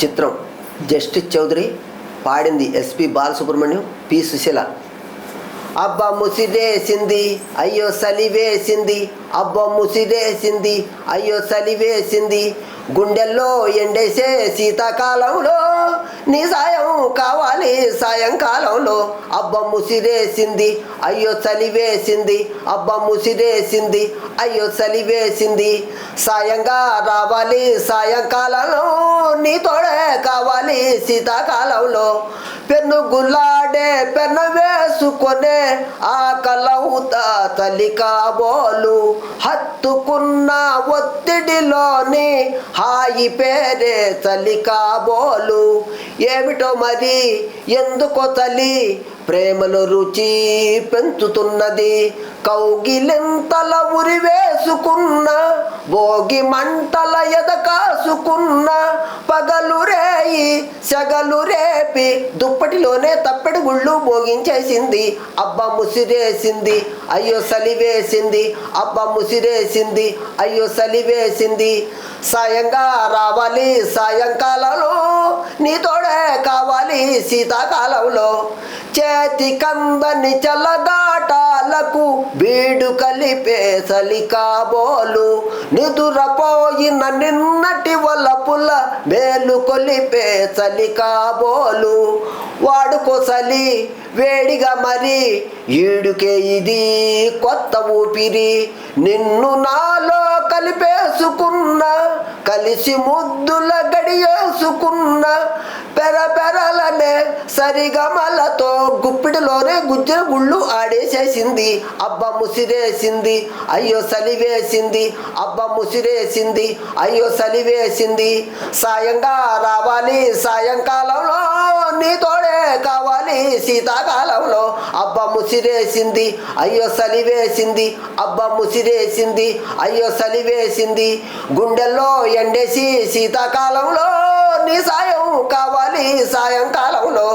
చిత్రం జస్టిస్ చౌదరి, పాడింది SP Balasubrahmanyam, P Susheela. అబ్బా ముసిరేసింది అయ్యో సలివేసింది, అబ్బా ముసిరేసింది అయ్యో సలివేసింది, గుండెల్లో ఎండేసే శీతాకాలంలో నీ సాయం కావాలి సాయంకాలంలో. అబ్బా ముసిరేసింది అయ్యో చలివేసింది, అబ్బా ముసిరేసింది అయ్యో చలివేసింది, సాయంగా రావాలి సాయంకాలంలో నీ తోడే కావాలి శీతాకాలంలో. పెన్ను గుల్లాడే పెన్ను వేసుకొనే ఆ కలవుతా తల్లి కాబోలు, హత్తుకున్న ఒత్తిడిలోని హాయి పేరే తల్లి కాబోలు. ఏమిటో మరి ఎందుకో తల్లి ప్రేమలో రుచి పెంచుతున్నది, కౌగిలింతల ఉరి వేసుకున్న భోగి మంటల ఎదకాసుకున్న, పగలు రేయి సెగలు రేపి దుప్పటిలోనే తప్పెడు గుళ్ళు మోగించేసింది. అబ్బా ముసిరేసింది అయ్యో సలివేసింది, అబ్బా ముసిరేసింది అయ్యో సలివేసింది, సాయంగా రావాలి సాయంకాలంలో నీ తోడే కావాలి శీతాకాలంలో. చేతి కందని చల్లగాటాలకు బీడు కలిపే చలి కాబోలు, నిదురపోయిన నిన్నటి వలపుల మేలు కొలిపే చలి కాబోలు. వాడుకో చలి వేడిగా మరి ఈడుకే ఇది కొత్త ఊపిరి, నిన్ను నాలో కలిపేసుకున్న కలిసి ముద్దుల గడియేసుకున్న, పెరపెరలనే సరిగమలతో గుప్పిడిలోనే గుజ్జర గుళ్ళు ఆడేసేసింది. అబ్బా ముసిరేసింది అయ్యో సలివేసింది, అబ్బా ముసిరేసింది అయ్యో సలివేసింది, సాయంగా రావాలి సాయంకాలంలో నీ తోడే కావాలి శీతాకాలంలో. అబ్బా ముసిరేసింది అయ్యో సలివేసింది, అబ్బా ముసిరేసింది అయ్యో సలివేసింది, గుండెల్లో ఎండేసి శీతాకాలంలో నీ సాయం కావాలి సాయంకాలంలో.